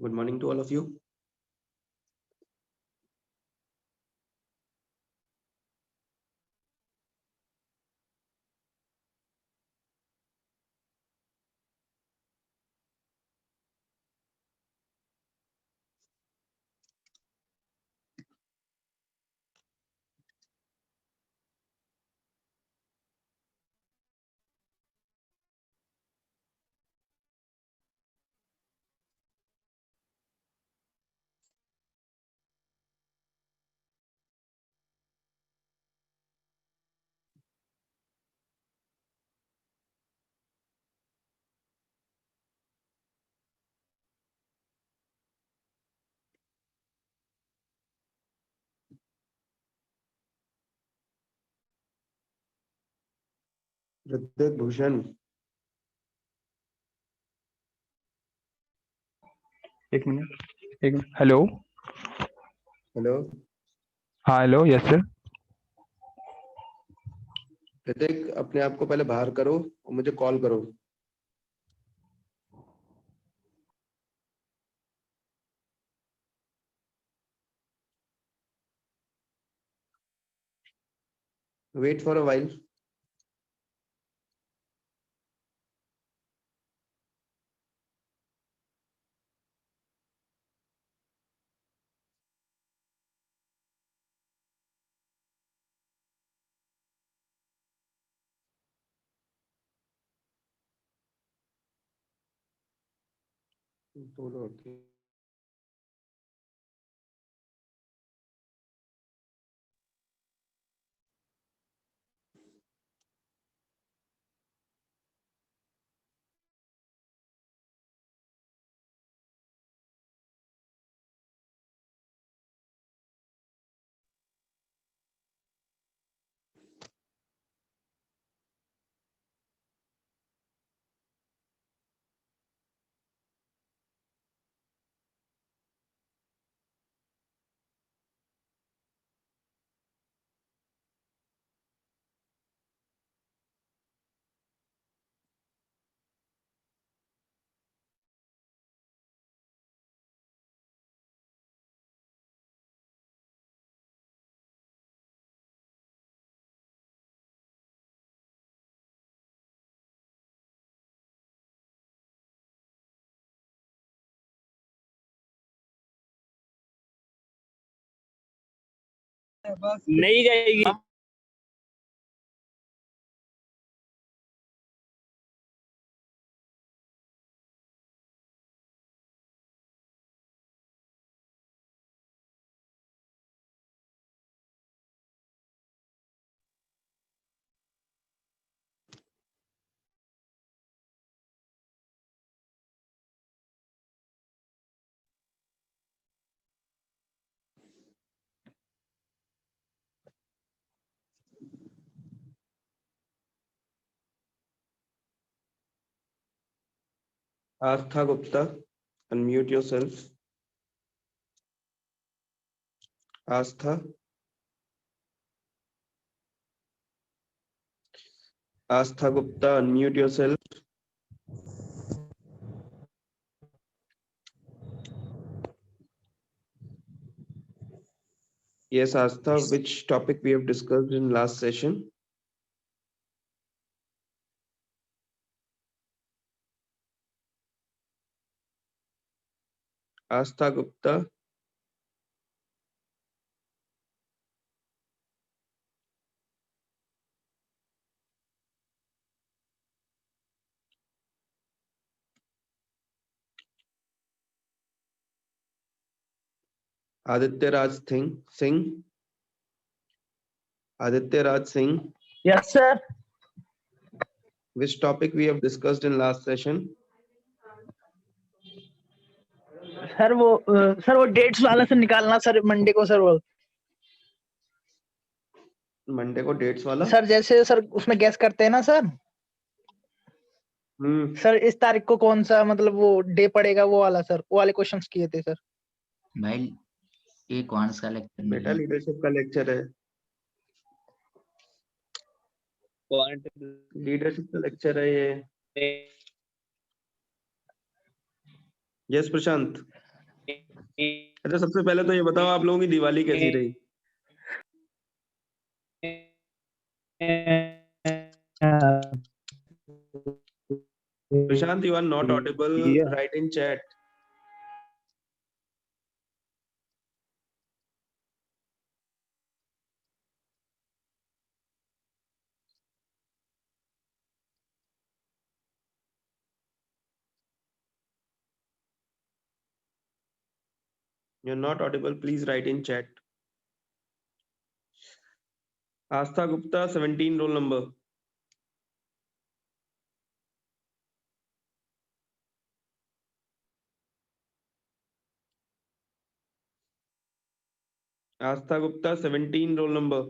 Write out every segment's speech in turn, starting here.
Good morning to all of you. Hrithik Bhushan, एक minute hello hello हाँ hello yes sir. Hrithik, अपने आप को पहले बाहर करो और मुझे कॉल करो। Wait for a while. Okay. नहीं जाएगी। Astha Gupta, unmute yourself. Astha. Astha Gupta, unmute yourself. Yes, Astha, which topic we have discussed in last session? Astha Gupta. Aditya Raj Singh. Aditya Raj Singh. Yes sir. Which topic we have discussed in last session? Sir वो dates वाला से निकालना sir Monday को sir. वो Monday को dates वाला sir जैसे sir उसमें गैस करते हैं ना सर। सर इस तारीख को कौन सा मतलब वो डे पड़ेगा वो वाला सर, वो वाले क्वेश्चंस किए थे सर। भाई ये कौन सा लेक्चर बेटा लीडरशिप का लेक्चर है। लीडरशिप का लेक्चर है ये। यस प्रशांत। अच्छा, सबसे पहले तो ये बताओ आप लोगों की दिवाली कैसी रही? Prashant, you are not audible. Yeah. Write in chat. You're not audible. Please write in chat. Astha Gupta, 17 roll number. Astha Gupta, 17 roll number.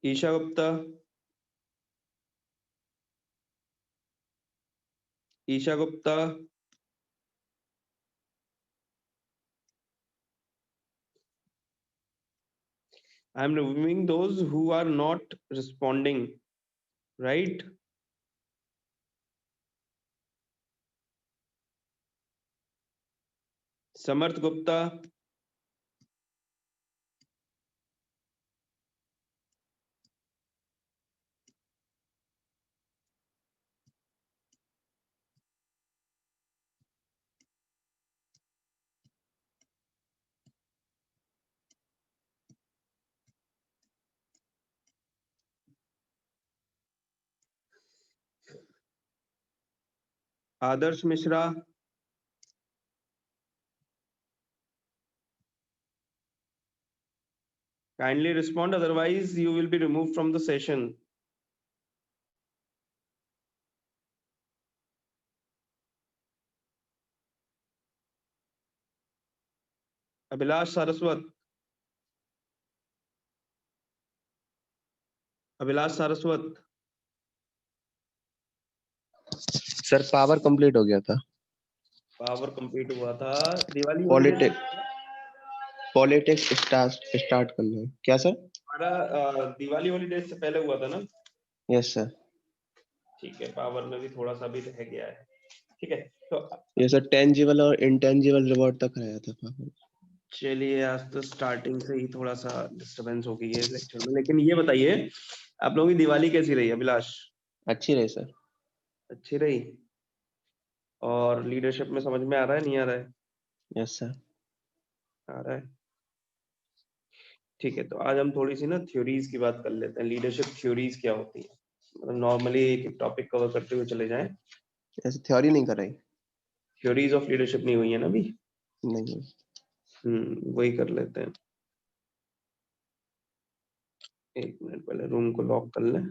Isha Gupta. Isha Gupta. I'm removing those who are not responding, right? Samarth Gupta. Adarsh Mishra. Kindly respond, otherwise you will be removed from the session. Abhilash Saraswat. Abhilash Saraswat. Sir power complete हो गया था। Power complete हुआ था। Diwali politics start करना है क्या sir? हमारा Diwali holidays से पहले हुआ था ना? Yes sir. ठीक है, पावर में भी थोड़ा सा भी रह गया है। ठीक है, तो ये सर टेंजिबल और इंटेंजिबल रिवॉर्ड तक आया था पावर। चलिए, आज तो स्टार्टिंग से ही थोड़ा सा डिस्टरबेंस हो गई है लेक्चर में। लेकिन ये बताइए, आप लोगों की दिवाली कैसी रही अभिलाष? अच्छी रही सर। अच्छी रही। और लीडरशिप में समझ में आ रहा है, नहीं आ रहा है? Yes sir. आ रहा है। ठीक है, तो आज हम थोड़ी सी ना थ्योरीज की बात कर लेते हैं। लीडरशिप थ्योरीज क्या होती है, मतलब नॉर्मली एक टॉपिक कवर करते हुए चले जाएं। ऐसे थ्योरी नहीं कर रही। थ्योरीज ऑफ लीडरशिप नहीं हुई है ना अभी? नहीं। वही कर लेते हैं। एक मिनट, पहले रूम को लॉक कर लें।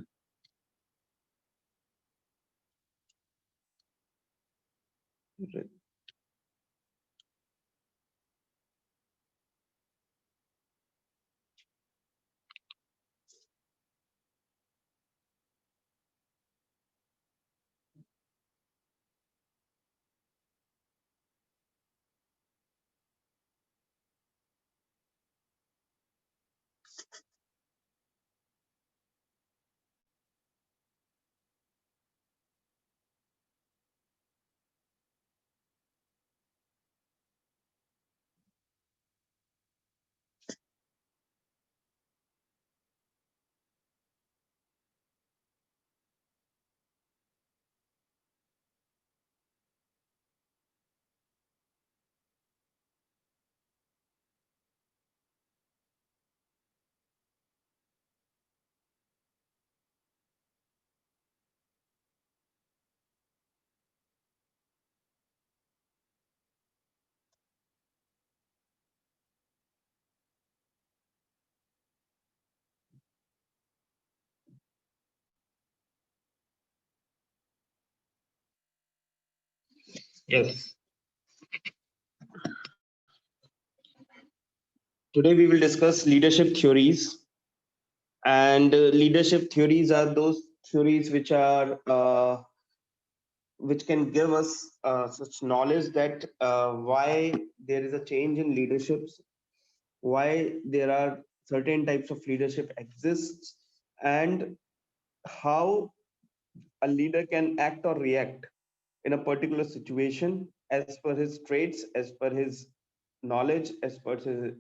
Yes. Today we will discuss leadership theories, and leadership theories are those theories which can give us such knowledge that why there is a change in leaderships, why there are certain types of leadership exists, and how a leader can act or react in a particular situation as per his traits, as per his knowledge, as per his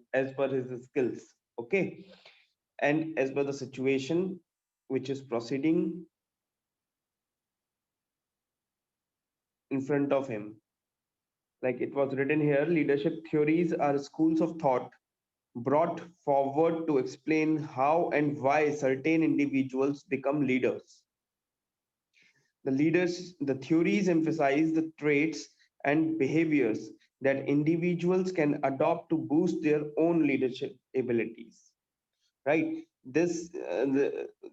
skills. Okay, and as per the situation which is proceeding in front of him. Like it was written here, leadership theories are schools of thought brought forward to explain how and why certain individuals become leaders. The theories emphasize the traits and behaviors that individuals can adopt to boost their own leadership abilities. Right?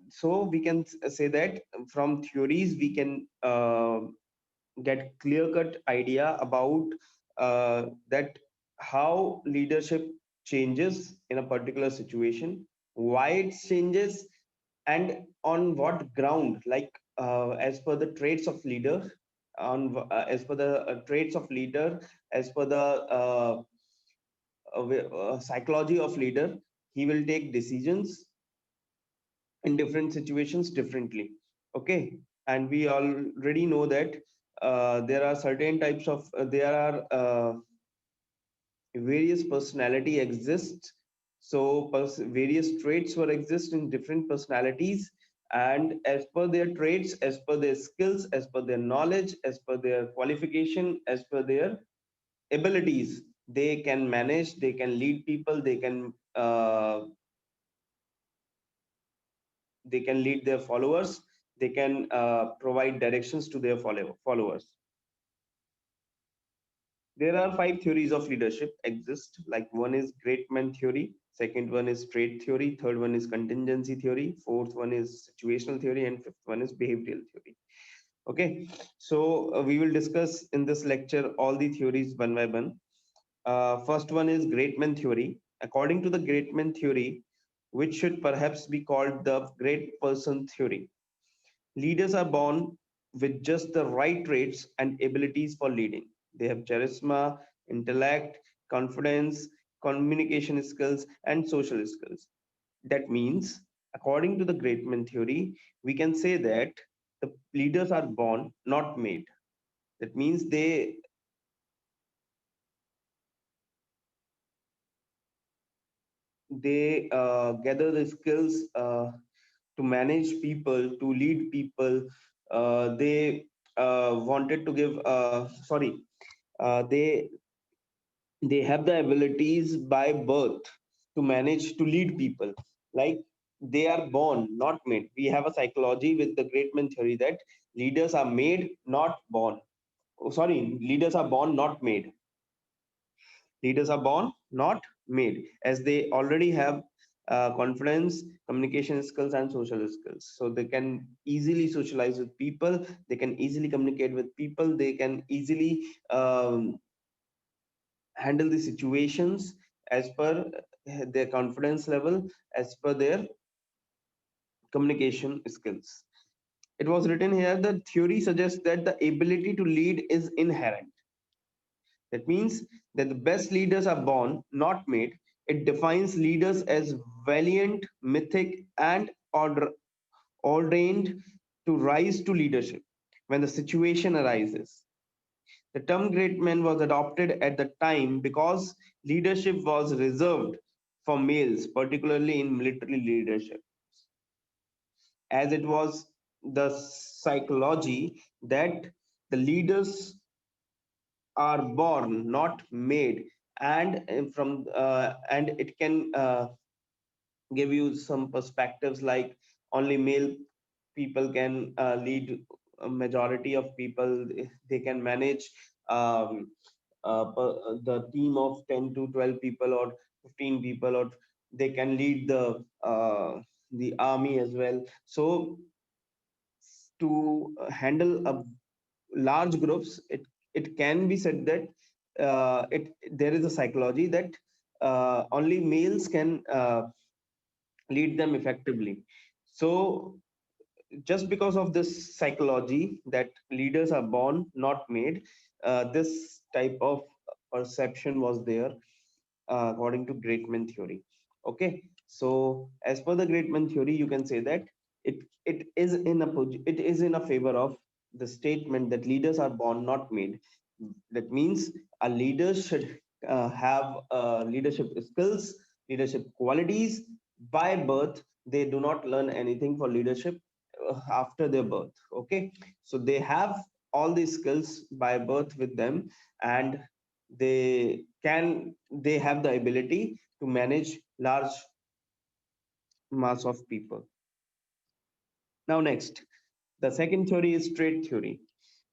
So we can say that from theories we can get clear cut idea about that how leadership changes in a particular situation, why it changes, and on what ground, like as per the traits of leader, as per the traits of leader, as per the psychology of leader, he will take decisions in different situations differently. Okay, and we already know that there are certain types of there are various personality exists. So various traits were exist in different personalities, and as per their traits, as per their skills, as per their knowledge, as per their qualification, as per their abilities, they can manage, they can lead people, they can lead their followers, they can provide directions to their followers. There are 5 theories of leadership exist. Like one is great man theory, second one is trait theory, third one is contingency theory, fourth one is situational theory, and fifth one is behavioral theory. Okay, so we will discuss in this lecture all the theories one by one. First one is great man theory. According to the great man theory, which should perhaps be called the great person theory, leaders are born with just the right traits and abilities for leading. They have charisma, intellect, confidence, communication skills, and social skills. That means, according to the great man theory, we can say that the leaders are born, not made. That means they gather the skills to manage people, to lead people. They wanted to give sorry they have the abilities by birth to manage, to lead people. Like they are born, not made. We have a psychology with the great man theory that leaders are made, not born. Oh, sorry, leaders are born, not made. Leaders are born, not made, as they already have confidence, communication skills, and social skills. So they can easily socialize with people, they can easily communicate with people, they can easily handle the situations as per their confidence level, as per their communication skills. It was written here that theory suggests that the ability to lead is inherent. That means that the best leaders are born, not made. It defines leaders as valiant, mythic, and ordained to rise to leadership when the situation arises. The term great man was adopted at the time because leadership was reserved for males, particularly in military leadership, as it was the psychology that the leaders are born, not made, and and it can give you some perspectives like only male people can lead a majority of people. They can manage um, the team of 10 to 12 people or 15 people, or they can lead the army as well. So to handle a large groups, it can be said that it there is a psychology that only males can lead them effectively. So just because of this psychology that leaders are born not made, this type of perception was there according to great man theory. Okay, so as per the great man theory, you can say that it is in a favor of the statement that leaders are born not made. That means a leader should have leadership skills, leadership qualities by birth. They do not learn anything for leadership after their birth. Okay, so they have all these skills by birth with them, and they have the ability to manage large mass of people. Now next, the second theory is trait theory.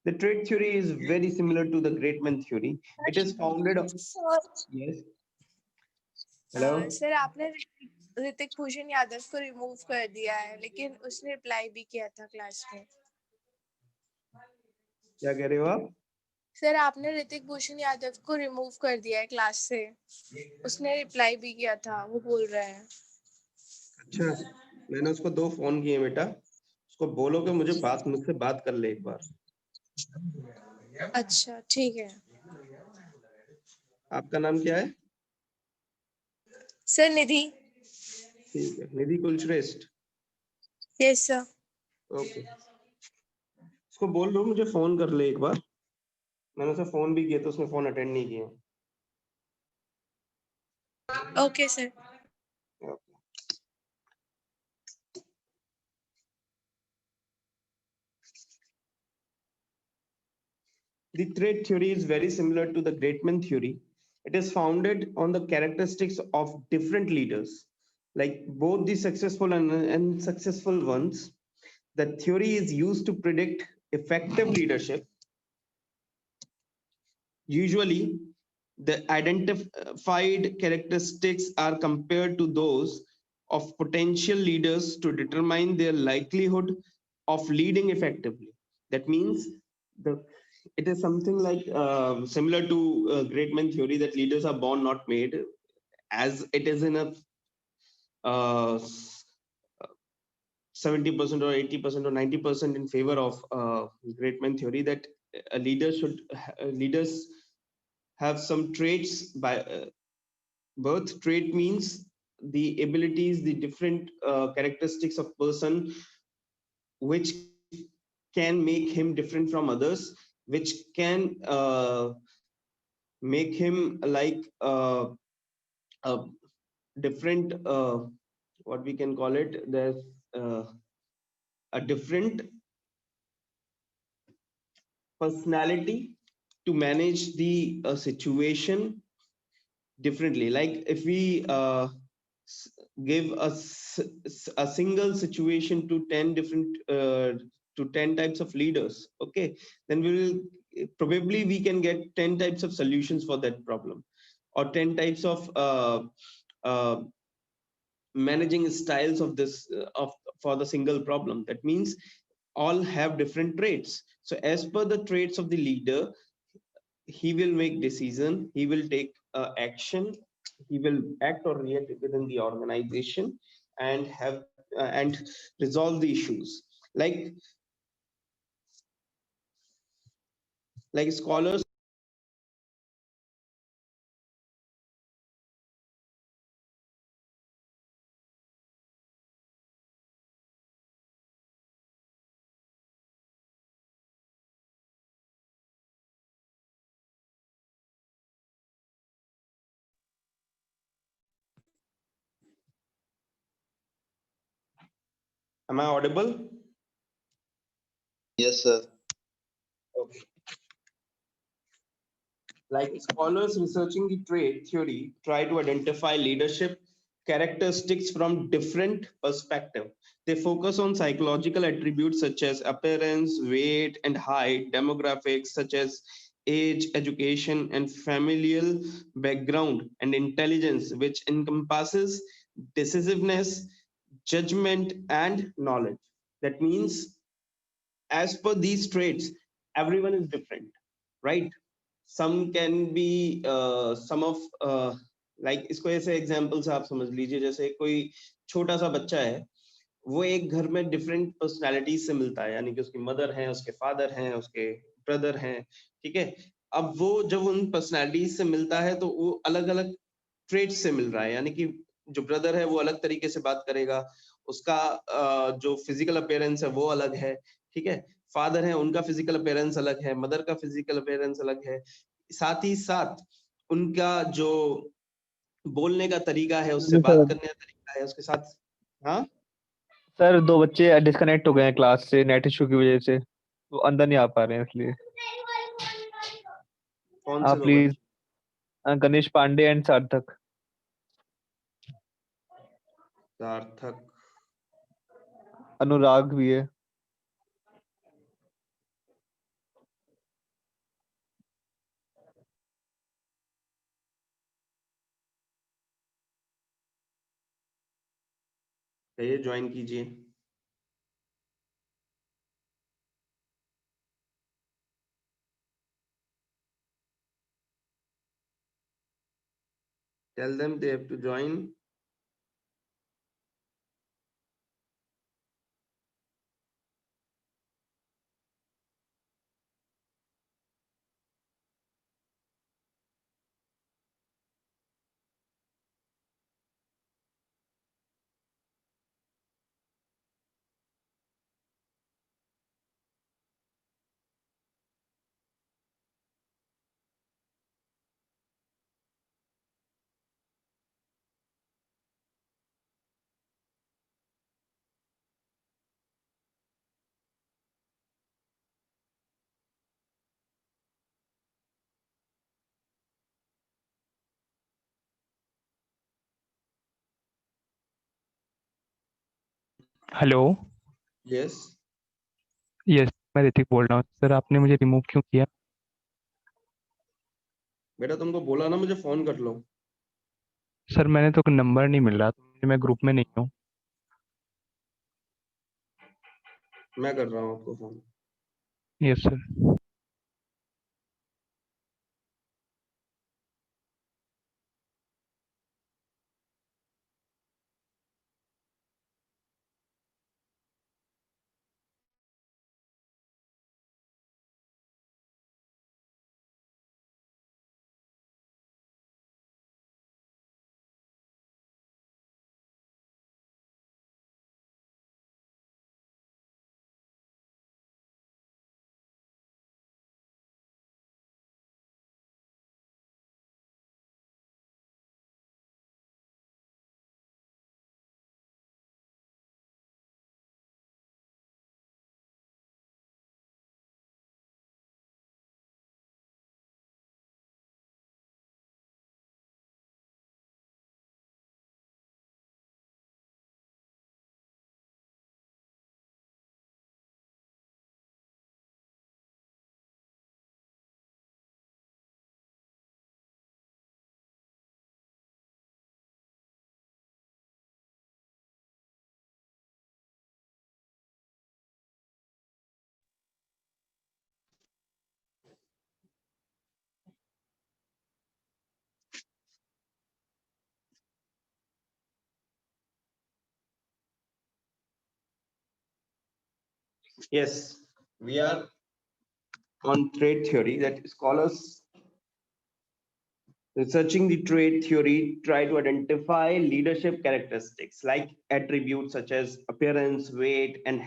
The trait theory is very similar to the great man theory. It is founded on, sir yes, hello, sir आपने ऋतिक भूषण यादव को remove कर दिया है लेकिन उसने reply भी किया था क्लास में क्या कह रहे हो आप? सर आपने ऋतिक भूषण यादव को रिमूव कर दिया है क्लास से उसने रिप्लाई भी किया था वो बोल रहा है अच्छा, मैंने उसको 2 फोन किए बेटा, उसको बोलो कि मुझे मुझसे बात कर ले एक बार। अच्छा ठीक है आपका नाम क्या है? सर निधि ठीक है, निधि कुलश्रेष्ठ। यस सर ओके, उसको बोल दो मुझे फोन कर ले एक बार। मैंने उसे फोन भी किया तो उसने फोन अटेंड नहीं किया। Okay sir The trait theory is very similar to the great man theory. It is founded on the characteristics of different leaders, like both the successful and unsuccessful ones. The theory is used to predict effective leadership. Usually, the identified characteristics are compared to those of potential leaders to determine their likelihood of leading effectively. That means the it is something like similar to great man theory that leaders are born not made, as it is in a 70% or 80% or 90% in favor of great man theory, that a leader should leaders have some traits by birth. Trait means the abilities, the different characteristics of person which can make him different from others, which can make him like a different what we can call it, there's a different personality to manage the situation differently. Like if we give a single situation to 10 different to 10 types of leaders, okay, then we will probably we can get 10 types of solutions for that problem, or 10 types of uh, managing styles of this of for the single problem. That means all have different traits. So as per the traits of the leader, he will make decision, he will take action, he will act or react within the organization, and have and resolve the issues. Like scholars, am I audible? Yes, sir. Okay. Like scholars researching the trait theory try to identify leadership characteristics from different perspective. They focus on psychological attributes such as appearance, weight, and height, demographics such as age, education, and familial background, and intelligence, which encompasses decisiveness, judgment, and knowledge. That means, as per these traits, everyone is different, right? Some can be some of like इसको ऐसे example से आप समझ लीजिए, जैसे कोई छोटा सा बच्चा है, वो एक घर में डिफरेंट पर्सनालिटीज से मिलता है, यानी कि उसकी मदर है, उसके फादर हैं, उसके ब्रदर हैं, ठीक है। अब वो जब उन पर्सनालिटीज से मिलता है तो वो अलग अलग ट्रेट्स से मिल रहा है, यानी कि जो ब्रदर है वो अलग तरीके से बात करेगा, उसका जो फिजिकल अपीयरेंस है वो अलग है, ठीक है। फादर है, उनका फिजिकल अपीयरेंस अलग है, मदर का फिजिकल अपीयरेंस अलग है, साथ ही साथ उनका जो बोलने का तरीका है, उससे बात सर करने का तरीका है, उसके साथ। हाँ, सर 2 बच्चे डिस्कनेक्ट हो गए हैं क्लास से नेट इशू की वजह से, तो अंदर नहीं आ पा रहे हैं इसलिए। कौन से आप दो प्लीज, बच्चे? गणेश पांडे एंड सार्थक। सार्थक। अनुराग भी है। ये ज्वाइन कीजिए। Tell them they have to join. Hello. Yes. Yes, मैं ऋतिक बोल रहा हूँ सर। आपने मुझे रिमूव क्यों किया? बेटा तुमको बोला ना मुझे फोन कर लो। सर मैंने तो नंबर नहीं मिल रहा, तो मैं ग्रुप में नहीं हूँ। मैं कर रहा हूँ आपको phone. Yes sir. Yes, we are on trait theory, that scholars researching the trait theory try to identify leadership characteristics like attributes such as appearance, weight, and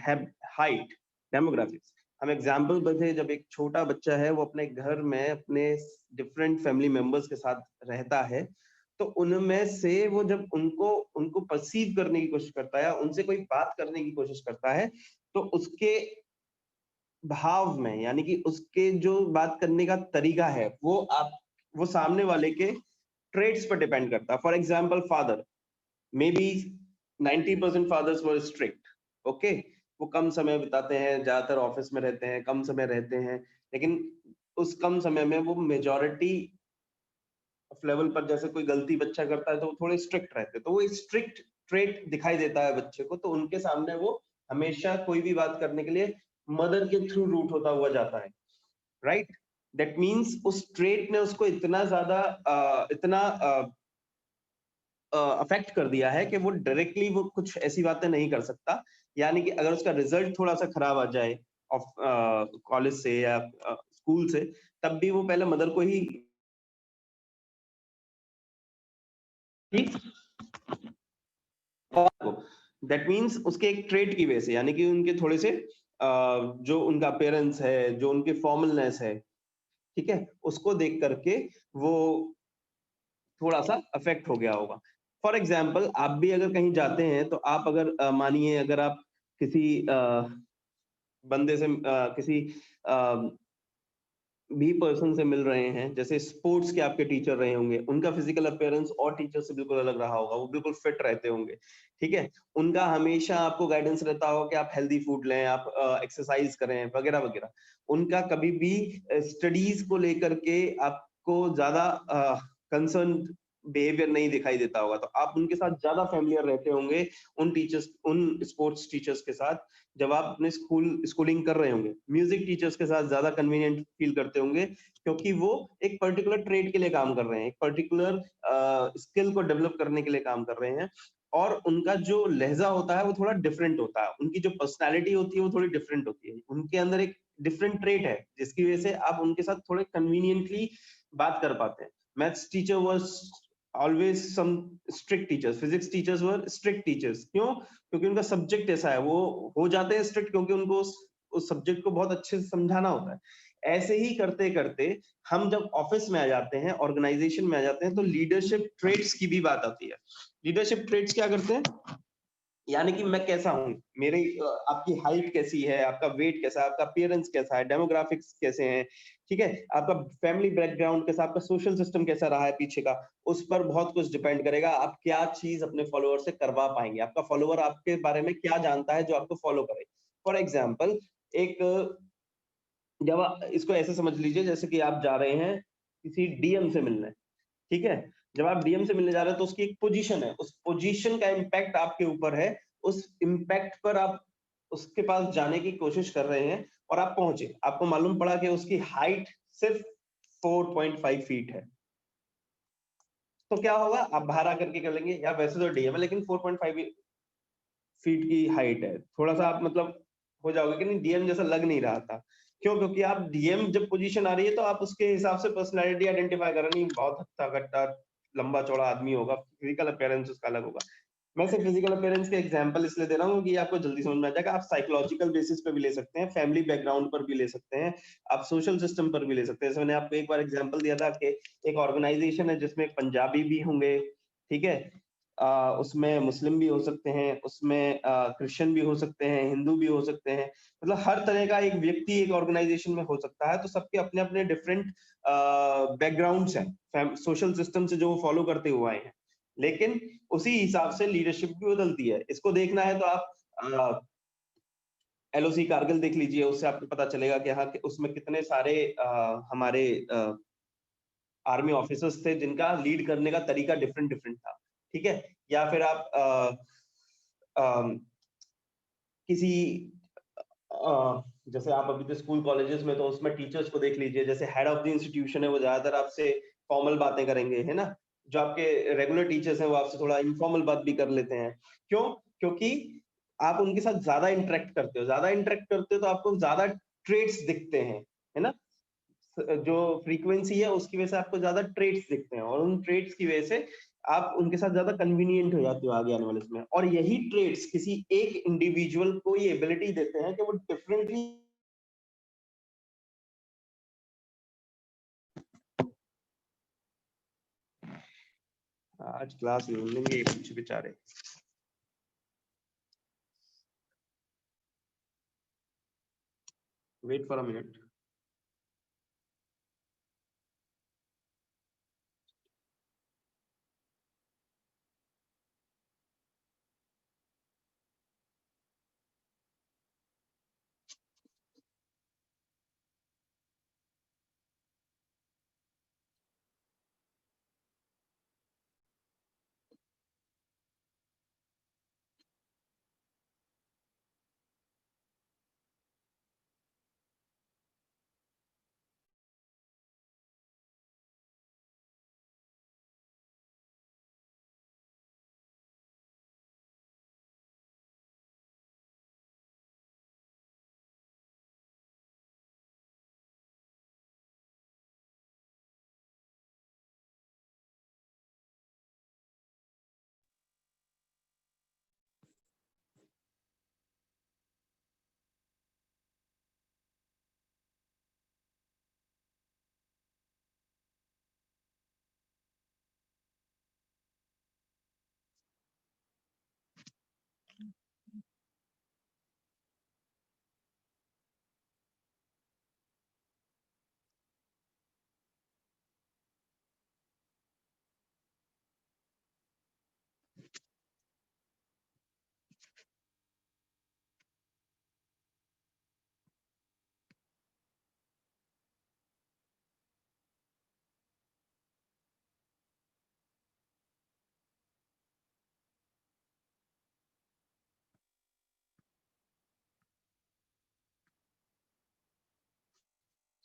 height, demographics. हम एग्जाम्पल बता, जब एक छोटा बच्चा है वो अपने घर में अपने डिफरेंट फैमिली मेंबर्स के साथ रहता है, तो उनमें से वो जब उनको उनको परसीव करने की कोशिश करता है, उनसे कोई बात करने की कोशिश करता है, तो उसके भाव में, यानी कि उसके जो बात करने का तरीका है वो सामने वाले के ट्रेड्स पर डिपेंड करता है। For example father, maybe 90% fathers were strict, okay, वो कम समय बिताते हैं, ज्यादातर ऑफिस में रहते हैं, कम समय रहते हैं, लेकिन उस कम समय में वो मेजोरिटी ऑफ लेवल पर जैसे कोई गलती बच्चा करता है तो वो थोड़े स्ट्रिक्ट रहते हैं, तो वो स्ट्रिक्ट ट्रेट दिखाई देता है बच्चे को, तो उनके सामने वो हमेशा कोई भी बात करने के लिए मदर के थ्रू रूट होता हुआ जाता है, राइट। दैट मीन्स उस ट्रेट ने उसको इतना ज्यादा इतना अफेक्ट कर दिया है कि वो डायरेक्टली वो कुछ ऐसी बातें नहीं कर सकता। यानी कि अगर उसका रिजल्ट थोड़ा सा खराब आ जाए कॉलेज से या स्कूल से, तब भी वो पहले मदर को ही दैट मीन्स उसके एक ट्रेट की वजह से, यानी कि उनके थोड़े से जो उनका अपेयरेंस है, जो उनकी फॉर्मलनेस है, ठीक है, उसको देख करके वो थोड़ा सा अफेक्ट हो गया होगा। फॉर एग्जाम्पल, आप भी अगर कहीं जाते हैं तो आप अगर मानिए अगर आप किसी बंदे से किसी भी पर्सन से मिल रहे हैं, जैसे स्पोर्ट्स के आपके टीचर रहे होंगे, उनका फिजिकल अपीयरेंस और टीचर से बिल्कुल अलग रहा होगा, वो बिल्कुल फिट रहते होंगे, ठीक है, उनका हमेशा आपको गाइडेंस रहता होगा कि आप हेल्दी फूड लें, आप एक्सरसाइज करें वगैरह वगैरह। उनका कभी भी स्टडीज को लेकर के आपको ज्यादा कंसर्न बिहेवियर नहीं दिखाई देता होगा, तो आप उनके साथ ज्यादा फैमिलियर रहते होंगे, उन टीचर्स, उन स्पोर्ट्स टीचर्स के साथ, जब आप अपने स्कूलिंग कर रहे होंगे। म्यूजिक टीचर्स के साथ ज्यादा कन्वीनियंट फील करते होंगे, क्योंकि वो एक पर्टिकुलर ट्रेड के लिए काम कर रहे हैं, एक पर्टिकुलर स्किल को डेवलप करने के लिए काम कर रहे हैं, और उनका जो लहजा होता है वो थोड़ा डिफरेंट होता है, उनकी जो पर्सनैलिटी होती है वो थोड़ी डिफरेंट होती है, उनके अंदर एक डिफरेंट ट्रेट है, जिसकी वजह से आप उनके साथ थोड़े कन्वीनियंटली बात कर पाते हैं। Maths teacher was always some strict teachers, physics teachers were strict teachers, क्यों? क्योंकि उनका सब्जेक्ट ऐसा है, वो हो जाते हैं स्ट्रिक्ट क्योंकि उनको उस सब्जेक्ट को बहुत अच्छे से समझाना होता है। ऐसे ही करते करते हम जब ऑफिस में आ जाते हैं, ऑर्गेनाइजेशन में आ जाते हैं, तो लीडरशिप ट्रेट्स की भी बात आती है। लीडरशिप ट्रेट्स क्या करते हैं? यानी कि मैं कैसा हूँ, मेरी आपकी हाइट कैसी है, आपका वेट कैसा है, आपका अपीयरेंस कैसा है, डेमोग्राफिक्स कैसे हैं, ठीक है, आपका फैमिली बैकग्राउंड कैसा, आपका सोशल सिस्टम कैसा रहा है पीछे का, उस पर बहुत कुछ डिपेंड करेगा आप क्या चीज अपने फॉलोअर से करवा पाएंगे, आपका फॉलोअर आपके बारे में क्या जानता है जो आपको फॉलो करे। फॉर एग्जाम्पल, एक जब इसको ऐसे समझ लीजिए जैसे कि आप जा रहे हैं किसी डीएम से मिलने, ठीक है, जब आप डीएम से मिलने जा रहे हैं तो उसकी एक पोजीशन है, उस पोजीशन का इम्पैक्ट आपके ऊपर है, उस इम्पैक्ट पर आप उसके पास जाने की कोशिश कर रहे हैं और आप पहुंचे, आपको मालूम पड़ा कि उसकी हाइट सिर्फ 4.5 फीट है, तो क्या होगा? आप बाहर आकर के कर लेंगे यार, वैसे तो डीएम है लेकिन 4.5 फीट की हाइट है, थोड़ा सा आप मतलब हो जाओगे कि नहीं, डीएम जैसा लग नहीं रहा था। क्यों? क्योंकि आप डीएम जब पोजीशन आ रही है तो आप उसके हिसाब से पर्सनैलिटी आइडेंटिफाई कर रहे, नहीं बहुत हट्टा कट्टा लंबा चौड़ा आदमी होगा, फिजिकल अपीयरेंस उसका अलग होगा। मैं सिर्फ फिजिकल अपीयरेंस के एग्जांपल इसलिए दे रहा हूँ कि आपको जल्दी समझ में आ जाएगा। आप साइकोलॉजिकल बेसिस पे भी ले सकते हैं, फैमिली बैकग्राउंड पर भी ले सकते हैं, आप सोशल सिस्टम पर भी ले सकते हैं। जैसे मैंने आपको एक बार एग्जांपल दिया था कि एक ऑर्गेनाइजेशन है जिसमें पंजाबी भी होंगे, ठीक है, उसमें मुस्लिम भी हो सकते हैं, उसमें क्रिश्चियन भी हो सकते हैं, हिंदू भी हो सकते हैं, मतलब हर तरह का एक व्यक्ति एक ऑर्गेनाइजेशन में हो सकता है। तो सबके अपने अपने डिफरेंट बैकग्राउंड्स हैं, सोशल सिस्टम से जो वो फॉलो करते हुए आए हैं, लेकिन उसी हिसाब से लीडरशिप भी बदलती है। इसको देखना है तो आप एलओसी कारगिल देख लीजिए, उससे आपको पता चलेगा कि हाँ कि उसमें कितने सारे हमारे आर्मी ऑफिसर्स थे जिनका लीड करने का तरीका डिफरेंट डिफरेंट था, ठीक है। या फिर आप किसी जैसे आप अभी तो स्कूल कॉलेजेस में, तो उसमें टीचर्स को देख लीजिए, जैसे हेड ऑफ द इंस्टीट्यूशन है वो ज्यादातर आपसे फॉर्मल बातें करेंगे, है ना। जो आपके रेगुलर टीचर्स हैं वो आपसे थोड़ा इनफॉर्मल बात भी कर लेते हैं। क्यों? क्योंकि आप उनके साथ ज्यादा इंटरेक्ट करते हो, ज्यादा इंटरेक्ट करते हो तो आपको ज्यादा ट्रेट्स दिखते हैं, है ना। जो फ्रीक्वेंसी है उसकी वजह से आपको ज्यादा ट्रेट्स दिखते हैं, और उन ट्रेट्स की वजह से आप उनके साथ ज्यादा कन्वीनियंट हो जाते हो आगे आने वाले समय। और यही ट्रेट्स किसी एक इंडिविजुअल को ये एबिलिटी देते हैं कि वो डिफरेंटली आज क्लास में लेंगे कुछ बेचारे। Wait for a minute.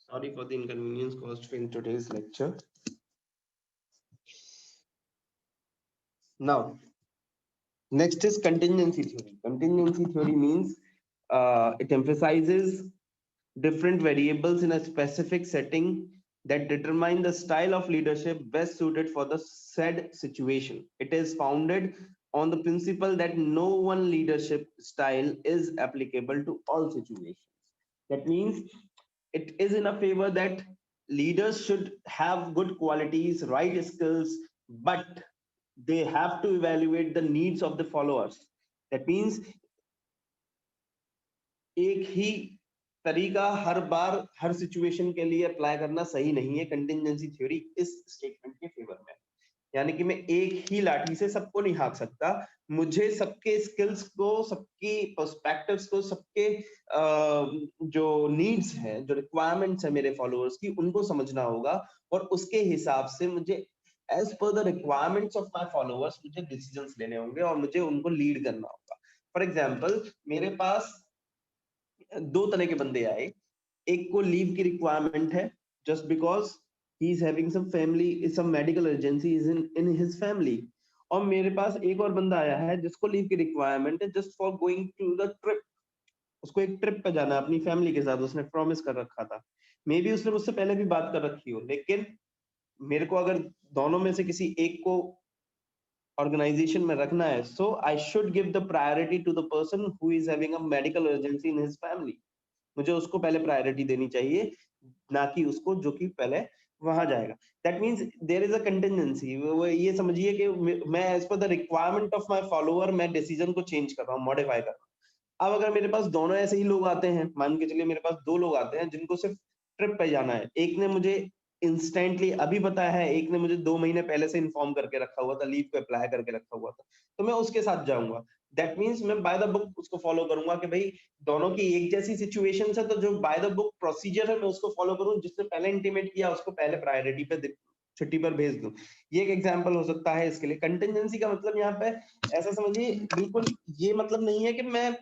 Sorry for the inconvenience caused in today's lecture. Now, next is contingency theory. Contingency theory means it emphasizes different variables in a specific setting that determine the style of leadership best suited for the said situation. It is founded on the principle that no one leadership style is applicable to all situations. That means it is in a favor that leaders should have good qualities, right skills, but they have to evaluate the needs of the followers. That means एक ही तरीका हर बार हर situation के लिए apply करना सही नहीं है। Contingency theory इस statement के फेवर में, यानी कि मैं एक ही लाठी से सबको नहीं हाँक सकता, मुझे सबके स्किल्स को, सबकी पर्सपेक्टिव्स को, सबके जो नीड्स हैं, जो रिक्वायरमेंट्स है मेरे फॉलोअर्स की, उनको समझना होगा और उसके हिसाब से मुझे as per the requirements of my followers मुझे डिसीजंस लेने होंगे और मुझे उनको लीड करना होगा। फॉर एग्जांपल, मेरे पास दो तरह के बंदे आए, एक को लीव की रिक्वायरमेंट है just because he is having some family, some medical urgency is in his family, और मेरे पास एक और बंदा आया है जिसको लीव की रिक्वायरमेंट है just for going to the trip. उसको एक ट्रिप पे जाना है अपनी फैमिली के साथ, उसने प्रॉमिस कर रखा था, मे बी उसने मुझसे पहले भी बात कर रखी हो, लेकिन मेरे को अगर दोनों में से किसी एक को ऑर्गेनाइजेशन में रखना है, so I should give the priority to the person who is having a medical urgency in his family. मुझे उसको पहले प्रायोरिटी देनी चाहिए, ना कि उसको जो कि पहले वहां जाएगा। That means there is a contingency. ये समझिए कि मैं as per the requirement of my follower मैं डिसीजन को चेंज कर रहा हूँ, मॉडिफाई कर रहा हूँ। अब अगर मेरे पास दोनों ऐसे ही लोग आते हैं, मान के चलिए मेरे पास दो लोग आते हैं जिनको सिर्फ ट्रिप पे जाना है, एक ने मुझे इंस्टेंटली अभी बताया है, एक ने मुझे 2 महीने पहले से इन्फॉर्म करके रखा हुआ था, लीव को अप्लाई करके रखा हुआ था, तो मैं उसके साथ जाऊंगा। दैट मीन्स मैं बाय द बुक उसको फॉलो करूंगा कि भाई दोनों की एक जैसी सिचुएशन है, तो जो बाय द बुक प्रोसीजर है मैं उसको फॉलो करूं, जिसने पहले इंटीमेट किया उसको पहले प्रायोरिटी पे छुट्टी पर भेज दूं। ये एक एग्जांपल हो सकता है इसके लिए। कंटिजेंसी का मतलब यहाँ पे ऐसा समझिए, बिल्कुल ये मतलब नहीं है कि मैं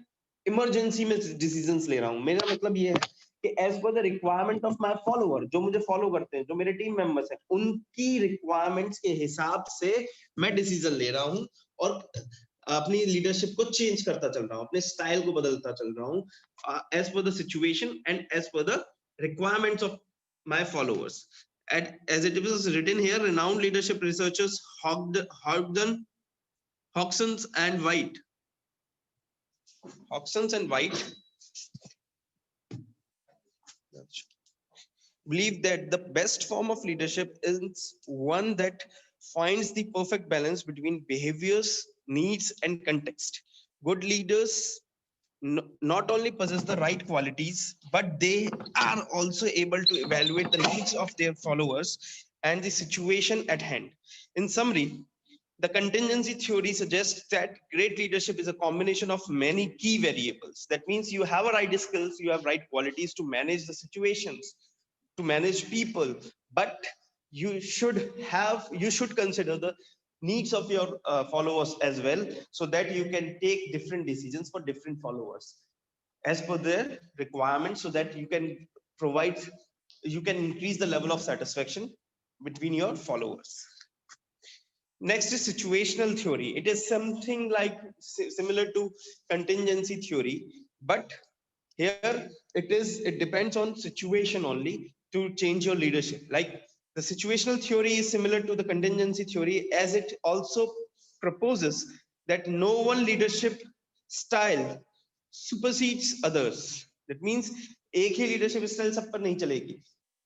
इमरजेंसी में डिसीजंस ले रहा हूँ। मेरा मतलब ये है कि as per the requirement of my follower, जो मुझे फॉलो करते हैं, जो मेरे टीम मेंबर्स हैं, उनकी रिक्वायरमेंट्स के हिसाब से मैं डिसीजन ले रहा हूँ और अपनी लीडरशिप को चेंज करता चल रहा हूँ, अपने स्टाइल को बदलता चल रहा हूँ as per the situation and as per the requirements of my followers. As it is written here, renowned leadership researchers Hodgsons and White believe that the best form of leadership is one that finds the perfect balance between behaviors, needs, and context. Good leaders not only possess the right qualities, but they are also able to evaluate the needs of their followers and the situation at hand. In summary, the contingency theory suggests that great leadership is a combination of many key variables. That means you have a right skills, you have right qualities to manage the situations, to manage people, but you should consider the needs of your followers as well, so that you can take different decisions for different followers as per their requirements, so that provide you can increase the level of satisfaction between your followers. Next is situational theory. It is something like similar to contingency theory, but here it depends on situation only to change your leadership. Like the situational theory is similar to the contingency theory, as it also proposes that no one leadership style supersedes others. That means एक ही leadership style सब पर नहीं चलेगी,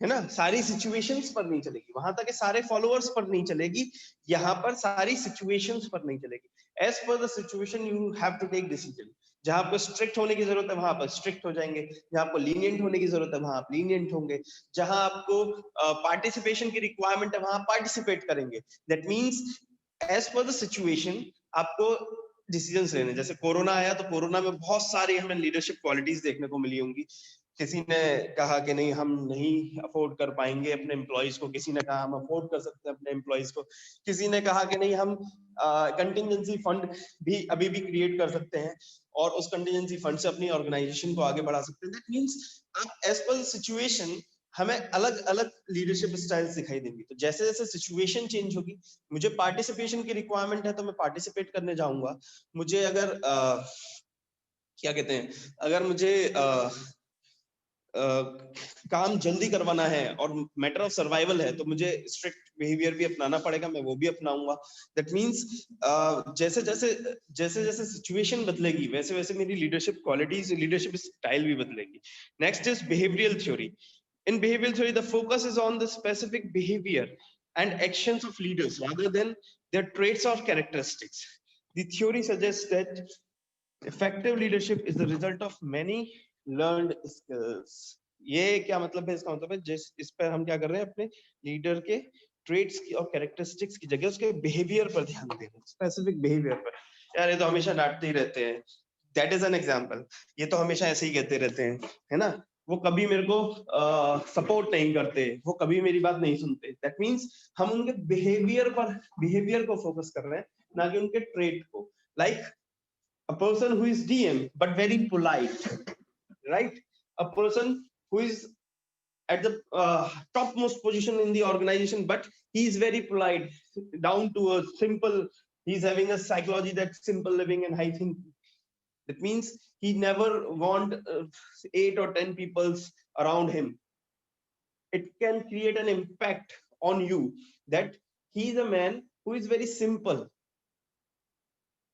है ना, सारी situations पर नहीं चलेगी, वहां तक सारे फॉलोअर्स पर नहीं चलेगी, यहाँ पर सारी सिचुएशंस पर नहीं चलेगी। As per the situation you have to take decision. जहां आपको स्ट्रिक्ट होने की जरूरत है वहां पर स्ट्रिक्ट हो जाएंगे, जहां आपको लीनियंट होने की जरूरत है वहां आप लीनियंट होंगे, जहां आपको पार्टिसिपेशन की रिक्वायरमेंट है वहां पार्टिसिपेट करेंगे। That means as per the situation आपको डिसीजंस लेने। जैसे कोरोना आया तो कोरोना में बहुत सारी हमें लीडरशिप क्वालिटीज देखने को मिली होंगी। किसी ने कहा कि नहीं हम नहीं अफोर्ड कर पाएंगे अपने एम्प्लॉइज को, किसी ने कहा हम अफोर्ड कर सकते हैं अपने एम्प्लॉइज को, किसी ने कहा कि नहीं हम कंटिजेंसी फंड भी अभी भी क्रिएट कर सकते हैं और उस कंटिजेंसी फंड से अपनी ऑर्गेनाइजेशन को आगे बढ़ा सकते हैं। दैट मींस आप एज पर सिचुएशन हमें अलग अलग लीडरशिप स्टाइल्स दिखाई देंगी। तो जैसे जैसे सिचुएशन चेंज होगी, मुझे पार्टिसिपेशन की रिक्वायरमेंट है तो मैं पार्टिसिपेट करने जाऊंगा। मुझे अगर क्या कहते हैं, अगर मुझे काम जल्दी करवाना है और मैटर ऑफ सर्वाइवल है तो मुझे स्ट्रिक्ट बिहेवियर भी अपनाना पड़ेगा, मैं वो भी अपनाऊंगा। दैट मीन्स जैसे जैसे सिचुएशन बदलेगी वैसे वैसे मेरी लीडरशिप क्वालिटीज, लीडरशिप स्टाइल भी बदलेगी। Next is behavioural theory. In behavioral theory, the focus is on the specific behavior and actions of leaders rather than their traits or characteristics. The theory suggests that effective leadership is the result of many learned skills. ये क्या मतलब है? इसका मतलब है जिस इस पर हम क्या कर रहे हैं, अपने लीडर के ट्रेट्स की और कैरेक्टरिस्टिक्स की जगह उसके बिहेवियर पर ध्यान दे रहे हैं, स्पेसिफिक बिहेवियर पर। यार ये तो हमेशा डांटते ही रहते हैं, दैट इज एन एग्जांपल। ये तो हमेशा ऐसे ही कहते रहते हैं, है ना, वो कभी मेरे को सपोर्ट नहीं करते, वो कभी मेरी बात नहीं सुनते। दैट मीन्स हम उनके बिहेवियर को फोकस कर रहे हैं, ना कि उनके ट्रेट को। Like a person who is DM but very polite, right? A person who is at the topmost position in the organization, but he is very polite, down to earth, simple. He's having a psychology that's simple living and high thinking. That means he never want 8 or 10 peoples around him. It can create an impact on you that he is a man who is very simple,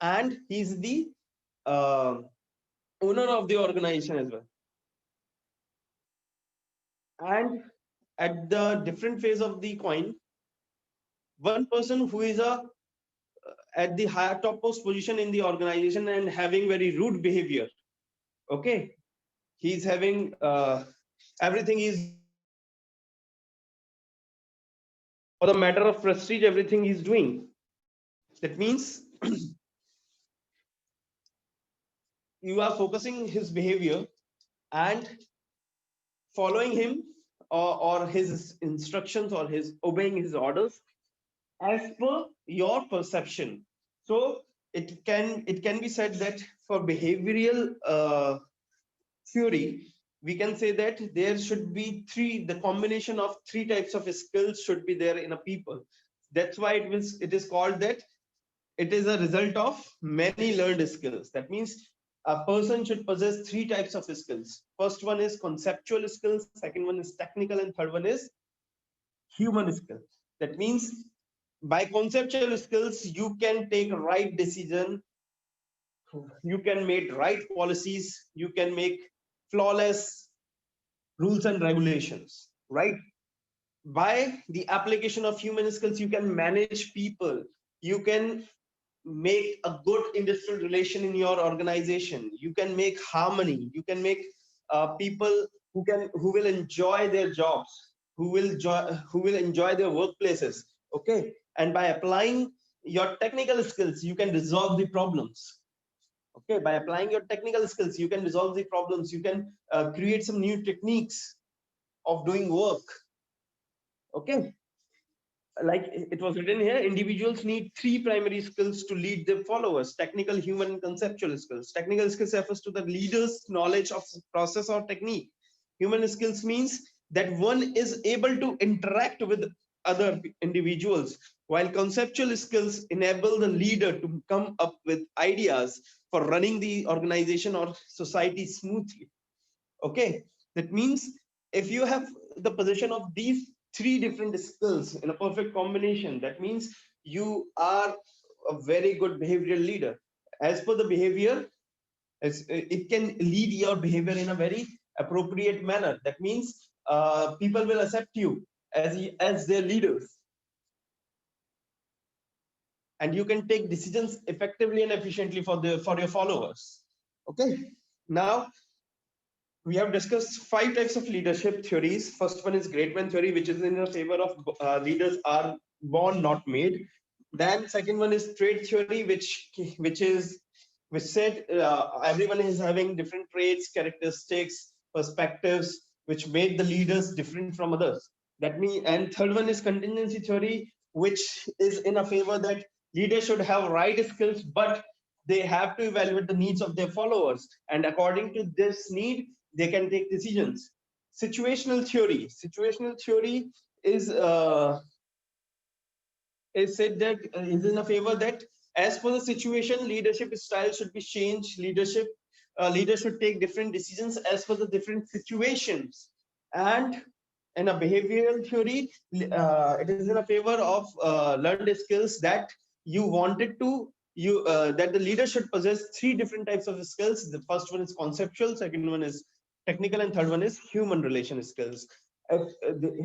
and he's the owner of the organization as well. And at the different phase of the coin, one person who is at the higher topmost position in the organization and having very rude behavior, okay, he's having everything is for the matter of prestige, everything he's doing. That means you are focusing his behavior and following him, or his instructions, or his obeying his orders as per your perception. So it can be said that for behavioral theory, we can say that there should be the combination of three types of skills should be there in a people. That's why it is called that it is a result of many learned skills. That means a person should possess three types of skills. First one is conceptual skills, second one is technical, and third one is human skills. That means by conceptual skills you can take right decision, you can make right policies, you can make flawless rules and regulations, right? By the application of human skills you can manage people, you can make a good industrial relation in your organization, you can make harmony, you can make people who will enjoy their jobs, who will enjoy their workplaces, okay? And by applying your technical skills you can resolve the problems, okay? By applying your technical skills you can resolve the problems, you can create some new techniques of doing work, okay? Like it was written here, individuals need three primary skills to lead their followers: technical, human, and conceptual skills. Technical skills refers to the leader's knowledge of process or technique. Human skills means that one is able to interact with other individuals, while conceptual skills enable the leader to come up with ideas for running the organization or society smoothly, okay? That means if you have the possession of these three different skills in a perfect combination, that means you are a very good behavioral leader. As per the behavior, it can lead your behavior in a very appropriate manner. That means people will accept you as their leaders, and you can take decisions effectively and efficiently for your followers, okay? Now we have discussed 5 types of leadership theories. First one is great man theory, which is in favor of leaders are born, not made. Then second one is trait theory, which said everyone is having different traits, characteristics, perspectives, which made the leaders different from others. And third one is contingency theory, which is in a favor that leaders should have right skills, but they have to evaluate the needs of their followers, and according to this need they can take decisions. Situational theory. Situational theory is said that is in a favor that as per the situation, leadership style should be changed. Leaders should take different decisions as per the different situations. And in a behavioral theory, it is in a favor of learned skills that you wanted to that the leader should possess three different types of skills. The first one is conceptual, second one is technical, and third one is human relation skills. If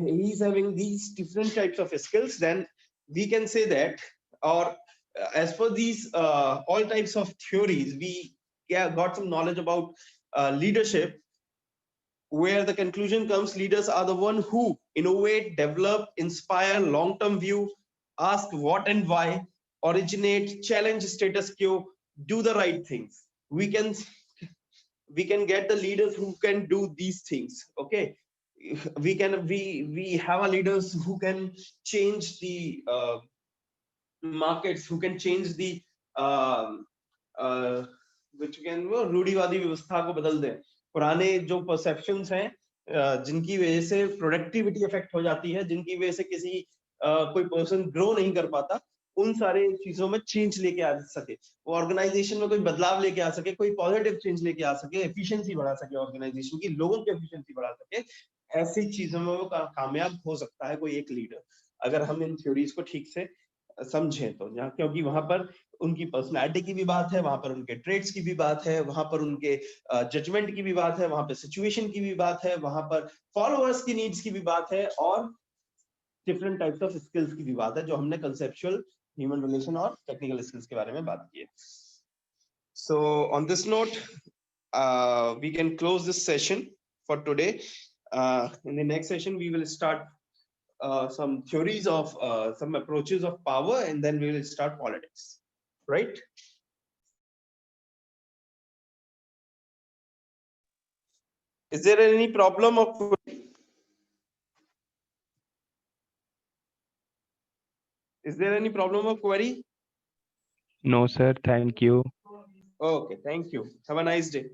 he's having these different types of skills, then we can say that, or as per these all types of theories, we got some knowledge about leadership, where the conclusion comes: leaders are the one who innovate, develop, inspire, long-term view, ask what and why, originate, challenge status quo, do the right things. We can get the leaders who can do these things. Okay, we have a leaders who can change the markets, who can change the which can वो रूढ़िवादी व्यवस्था को बदल दें, पुराने जो perceptions हैं जिनकी वजह से प्रोडक्टिविटी इफेक्ट हो जाती है, जिनकी वजह से किसी कोई पर्सन ग्रो नहीं कर पाता, उन सारे चीजों में चेंज लेके आ सके, वो ऑर्गेनाइजेशन में कोई बदलाव लेके आ सके, कोई पॉजिटिव चेंज लेके आ सके, एफिशिएंसी बढ़ा सके ऑर्गेनाइजेशन की, लोगों की एफिशिएंसी बढ़ा सके, ऐसी चीजों में वो कामयाब हो सकता है कोई एक लीडर, अगर हम इन थ्योरीज को ठीक से समझें तो। क्योंकि वहां पर उनकी पर्सनालिटी की भी बात है, वहां पर उनके ट्रेड्स की भी बात है, वहां पर उनके जजमेंट की भी बात है, वहां पर सिचुएशन की भी बात है, वहां पर फॉलोअर्स की नीड्स की भी बात है, और डिफरेंट टाइप्स ऑफ स्किल्स की भी बात है, जो हमने कंसेप्चुअल, ह्यूमन रिलेशन और टेक्निकल स्किल्स के बारे में बात की है। So on this note we can close this session for today. In the next session we will start some theories of some approaches of power, and then we will start politics, right? Is there any problem of query? No, sir. Thank you. Okay, thank you. Have a nice day.